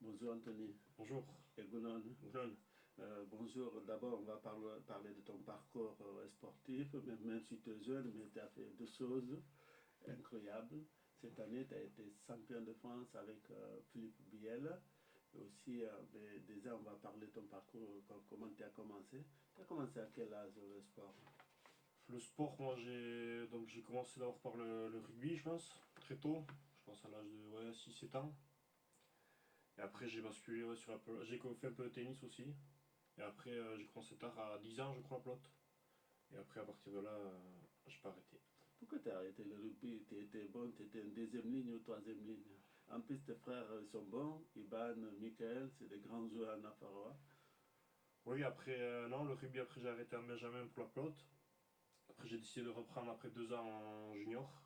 Bonjour Anthony Bonjour. et Gounon. Glenn. Bonjour, d'abord on va parler de ton parcours sportif, même si tu es jeune, mais tu as fait deux choses incroyables. Cette année, tu as été champion de France avec Philippe Biel. Et aussi, déjà, on va parler de ton parcours, comment tu as commencé. Tu as commencé à quel âge le sport? Le sport, moi j'ai commencé d'abord par le rugby, je pense, très tôt. Je pense à l'âge de 6-7 ans. Et après j'ai basculé sur la pelote. J'ai fait un peu de tennis aussi. Et après j'ai commencé tard à 10 ans je crois la pelote. Et après à partir de là, j'ai pas arrêté. Pourquoi tu as arrêté le rugby? Tu étais bon, tu étais en deuxième ligne ou troisième ligne? En plus, tes frères sont bons, Iban, Michael, c'est des grands joueurs en Nafarroa. Oui, après, non, le rugby, après j'ai arrêté en Benjamin pour la pelote. Après j'ai décidé de reprendre après 2 ans en junior.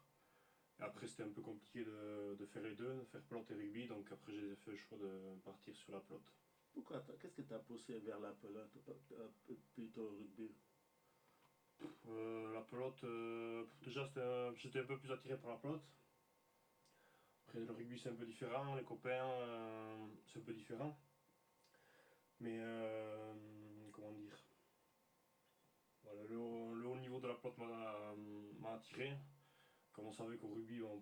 Et après c'était un peu compliqué de faire les deux, de faire pelote et rugby. Donc après j'ai fait le choix de partir sur la pelote. Qu'est-ce que tu as poussé vers la pelote, plutôt au rugby? La pelote, déjà j'étais un peu plus attiré par la pelote. Après le rugby c'est un peu différent, les copains c'est un peu différent. Mais comment dire, voilà, le haut niveau de la pelote m'a attiré. Comme on savait qu'au rugby on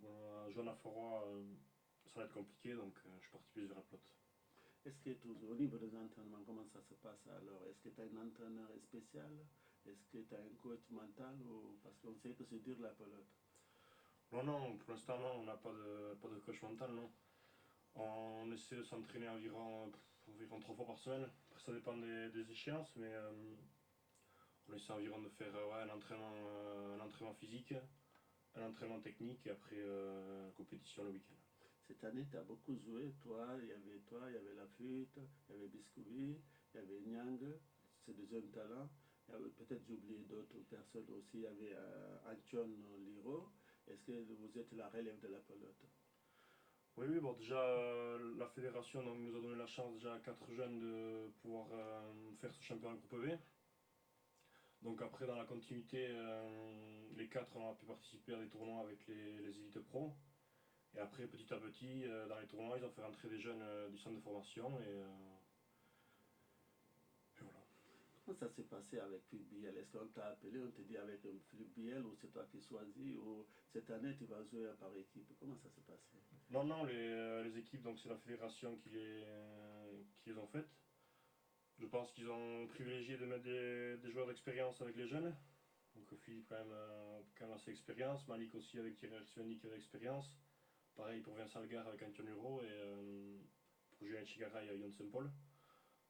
joue à Forois, ça va être compliqué donc je suis parti plus vers la pelote. Est-ce que toujours, au niveau des entraînements, comment ça se passe alors? Est-ce que tu as un entraîneur spécial? Est-ce que tu as un coach mental? Parce qu'on sait que c'est dur la pelote. Non, non, pour l'instant non, on n'a pas de coach mental, non. On essaie de s'entraîner environ 3 fois par semaine. Après ça dépend des échéances, mais on essaie environ de faire un entraînement physique, un entraînement technique et après compétition le week-end. Cette année, tu as beaucoup joué. Toi, il y avait la flûte, il y avait Biscuit, il y avait Nyang. C'est des jeunes talents. Peut-être j'ai oublié d'autres personnes aussi. Il y avait Antion Liro. Est-ce que vous êtes la relève de la pelote? Oui, oui, bon, déjà la fédération donc, nous a donné la chance déjà à 4 jeunes de pouvoir faire ce championnat groupe B. Donc après, dans la continuité, les 4 ont pu participer à des tournois avec les élites pro. Et après, petit à petit, dans les tournois, ils ont fait rentrer des jeunes du centre de formation et voilà. Comment ça s'est passé avec Philippe Biel? Est-ce qu'on t'a appelé, on t'a dit avec Philippe Biel ou c'est toi qui choisis ou cette année tu vas jouer par équipe? Comment ça s'est passé? Non, non, les équipes, donc c'est la fédération qui les ont faites. Je pense qu'ils ont privilégié de mettre des joueurs d'expérience avec les jeunes. Donc Philippe quand même assez d'expérience, Malik aussi avec Thierry Arsuani qui a de l'expérience. Pareil pour Vincent Algar avec Antonio Euro et pour Julien Chigara et Yon Saint-Paul.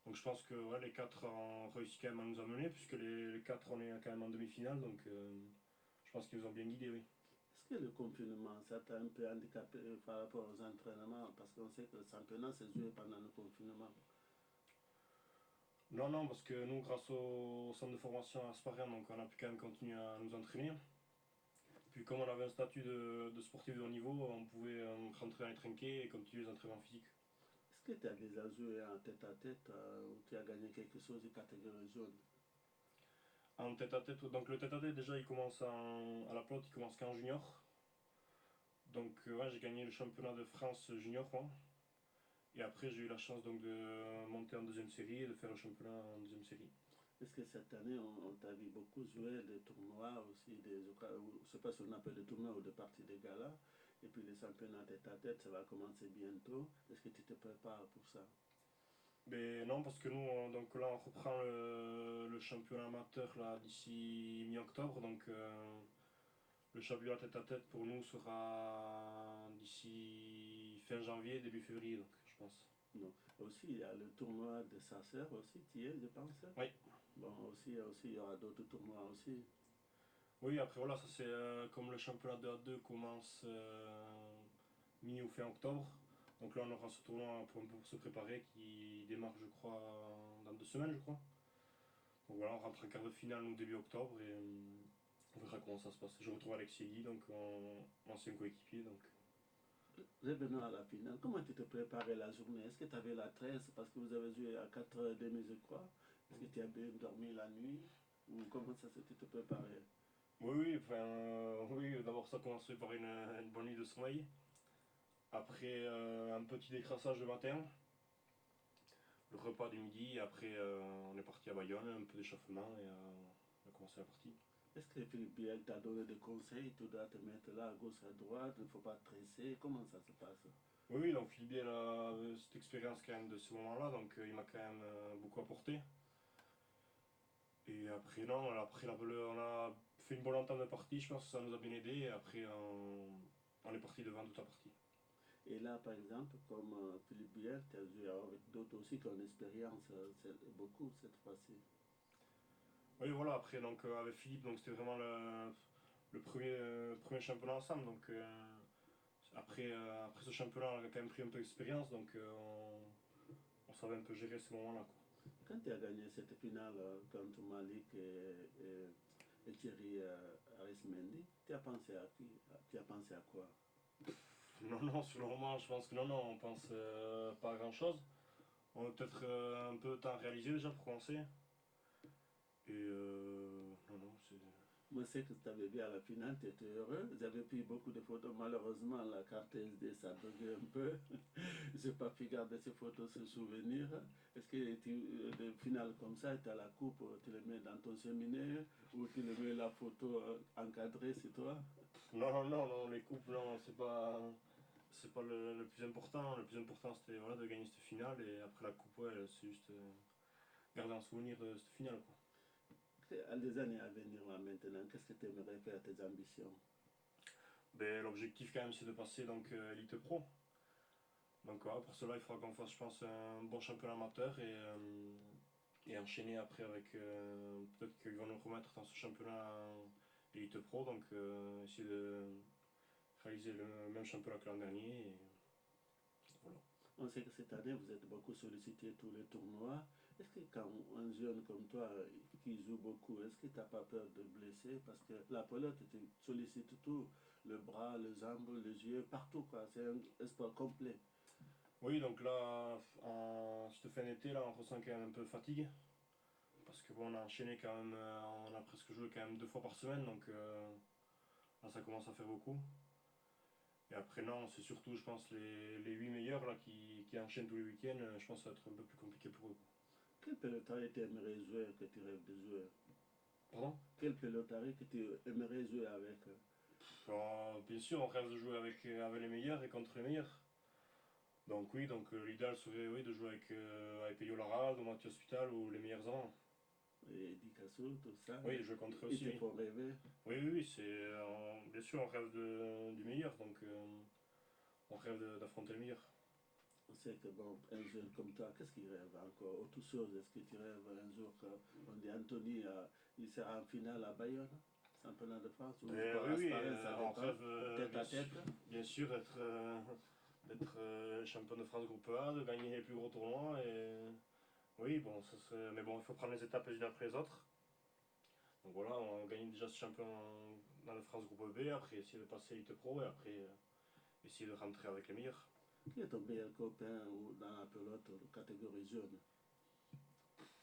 Donc je pense que ouais, les 4 ont réussi quand même à nous amener puisque les 4 on est quand même en demi-finale donc je pense qu'ils nous ont bien guidés, oui. Est-ce que le confinement, ça t'a un peu handicapé par rapport aux entraînements? Parce qu'on sait que le championnat s'est joué pendant le confinement. Non, non, parce que nous, grâce au centre de formation à Sparien, donc on a pu quand même continuer à nous entraîner. Puis comme on avait un statut de sportif de haut niveau, on pouvait rentrer dans les trinquets et continuer les entraînements physiques. Est-ce que tu as déjà joué en tête à tête ou tu as gagné quelque chose de catégorie jaune? En tête à tête, donc le tête à tête déjà il commence à la pelote, il commence qu'en junior. Donc ouais, j'ai gagné le championnat de France junior moi. Et après j'ai eu la chance donc de monter en deuxième série et de faire le championnat en deuxième série. Est-ce que cette année, on t'a vu beaucoup jouer des tournois aussi, je ne sais pas si on appelle des tournois ou des parties de gala, et puis les championnats tête à tête, ça va commencer bientôt. Est-ce que tu te prépares pour ça? Mais non, parce que nous, donc là on reprend le championnat amateur là d'ici mi-octobre. Donc le championnat tête à tête pour nous sera d'ici fin janvier, début février, donc je pense. Non. Aussi, il y a le tournoi de sa sœur aussi, tu y es, je pense. Oui, Bon, il y aura d'autres tournois aussi. oui, après voilà, ça c'est comme le championnat de A2 commence mi ou fin octobre. Donc là on aura ce tournoi pour se préparer qui démarre je crois dans 2 semaines je crois. Donc voilà, on rentre en quart de finale nous début octobre et on verra comment ça se passe. Je retrouve Alexis Guy, donc mon ancien coéquipier. Donc. Revenons à la finale. Comment tu te préparais la journée? Est-ce que tu avais la tresse parce que vous avez joué à 4h30, je crois? Est-ce que tu as bien dormi la nuit? Ou comment ça s'est tu te préparais? Oui, oui, enfin, oui, d'abord ça commence par une bonne nuit de sommeil. Après un petit décrassage le matin. le repas du midi, et après on est parti à Bayonne, un peu d'échauffement et on a commencé la partie. Est-ce que Philippe Biel t'a donné des conseils? Tu dois te mettre là à gauche, à droite, il ne faut pas te tresser. Comment ça se passe? Oui, oui, donc Philippe Biel a cette expérience quand même de ce moment-là, donc il m'a quand même beaucoup apporté. Et après, non, après on a fait une bonne entame de partie, je pense que ça nous a bien aidé, et après on est parti devant toute la partie. Et là, par exemple, comme Philippe Biel, tu as joué avec d'autres aussi qui ont une expérience beaucoup cette fois-ci. Oui, voilà, après, donc avec Philippe, donc c'était vraiment le premier championnat ensemble, donc après ce championnat, on a quand même pris un peu d'expérience, donc on savait un peu gérer ces moments-là, quoi. Quand tu as gagné cette finale contre Malik et Thierry Arismendi, tu as pensé à qui? Tu as pensé à quoi? Non, non, sur le moment, je pense que non, non, on pense pas à grand-chose. On a peut-être un peu de temps à réaliser déjà pour commencer. Et non, non, c'est... Moi, c'est que tu avais vu à la finale, tu étais heureux. J'avais pris beaucoup de photos. Malheureusement, la carte SD, ça buguait un peu. Je n'ai pas pu garder ces photos, ces souvenirs. Est-ce que des finales comme ça, tu as la coupe, tu le mets dans ton séminaire ou tu le mets la photo encadrée, c'est toi? Non, non, non, non, les coupes, non, c'est pas le plus important. Le plus important, c'était voilà, de gagner cette finale. Et après la coupe, ouais, c'est juste garder un souvenir de cette finale, quoi. À des années à venir, là, maintenant, qu'est-ce que tu aimerais faire, tes ambitions? Ben, l'objectif, quand même, c'est de passer donc Elite Pro. Donc, voilà, pour cela, il faudra qu'on fasse, je pense, un bon championnat amateur et enchaîner après avec. Peut-être qu'ils vont nous remettre dans ce championnat Elite Pro. Donc, essayer de réaliser le même championnat que l'an dernier. Et voilà. On sait que cette année, vous êtes beaucoup sollicité tous les tournois. Est-ce que quand un jeune comme toi qui joue beaucoup, est-ce que tu n'as pas peur de blesser? Parce que la pelote, tu sollicites tout, le bras, les jambes, les yeux, partout, quoi. C'est un sport complet. Oui, donc là, en cette fin d'été, là, on ressent quand même un peu de fatigue. Parce que bon, on a enchaîné quand même, on a presque joué quand même 2 fois par semaine, donc là, ça commence à faire beaucoup. Et après, non, c'est surtout, je pense, les 8 meilleurs là, qui enchaînent tous les week-ends. Je pense que ça va être un peu plus compliqué pour eux. Quel pelotari tu aimerais jouer que tu rêves de jouer? Pardon? Quel pelotari que tu aimerais jouer avec? Bien sûr, on rêve de jouer avec les meilleurs et contre les meilleurs. Donc oui, donc l'idéal serait oui, de jouer avec Peyo Lara, ou Mathieu Hospital ou les meilleurs avant. Et Dicasso, tout ça. Oui, jouer contre eux Ils aussi, te oui. font rêver. Oui, oui, oui, bien sûr, on rêve du meilleur, donc on rêve d'affronter le meilleur. On sait que bon, un jeune comme toi, qu'est-ce qu'il rêve encore? Autre chose, est-ce que tu rêves un jour qu'on dit Anthony, il sera en finale à Bayonne, championnat de France, ou Oui, oui, Asparel, ça on dépend, rêve tête à tête? bien sûr d'être champion de France groupe A, de gagner les plus gros tournois. Et oui, bon, mais bon, il faut prendre les étapes les unes après les autres. Donc voilà, on gagne déjà ce champion dans le France groupe B, après essayer de passer Elite Pro et après essayer de rentrer avec les meilleurs. Qui est ton meilleur copain ou dans la pelote catégorie jeune?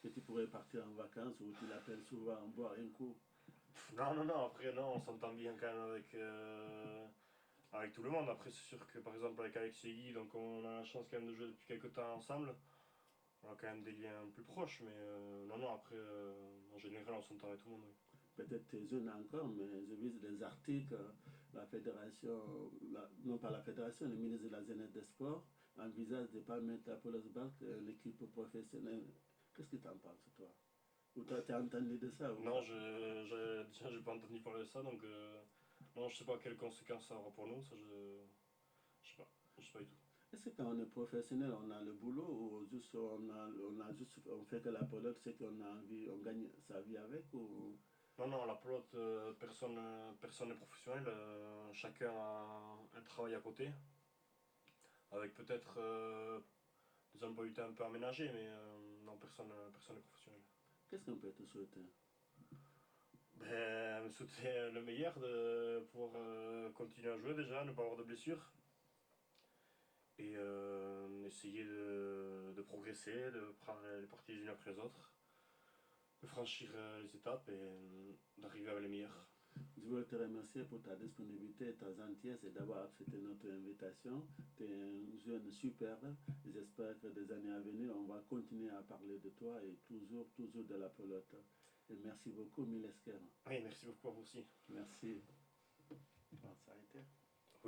Que tu pourrais partir en vacances ou tu l'appelles souvent boire un coup? Non, non, non, après non, on s'entend bien quand même avec tout le monde. Après, c'est sûr que par exemple avec Alexis Guy, donc on a la chance quand même de jouer depuis quelques temps ensemble. On a quand même des liens plus proches, mais non, non, après, en général, on s'entend avec tout le monde. Oui. Peut-être tu es jeune encore, mais je vis des articles, la fédération, non pas la fédération, le ministre de la Jeunesse des Sports envisage de ne pas mettre à Paulus Balk l'équipe professionnelle. Qu'est-ce que tu en penses, toi? Ou tu as entendu de ça ou Non, pas? déjà, j'ai pas entendu parler de ça, donc non, je sais pas quelles conséquences ça aura pour nous, ça je sais pas du tout. Est-ce que quand on est professionnel, on a le boulot ou juste on fait que la pelote, c'est qu'on a envie, on gagne sa vie avec ou... Non, non, la pelote, personne n'est professionnel, chacun a un travail à côté, avec peut-être des emplois du temps un peu aménagés, mais non, personne n'est professionnel. Qu'est-ce qu'on peut te souhaiter? Ben, me souhaiter le meilleur, de pouvoir continuer à jouer déjà, ne pas avoir de blessures. Et essayer de progresser, de prendre les parties les unes après les autres, de franchir les étapes et d'arriver avec les meilleurs. Je veux te remercier pour ta disponibilité et ta gentillesse et d'avoir accepté notre invitation. Tu es un jeune superbe. J'espère que des années à venir, on va continuer à parler de toi et toujours, toujours de la pelote. Et merci beaucoup, Mileskera. Oui, merci beaucoup à vous aussi. Merci. Bon, ça a été.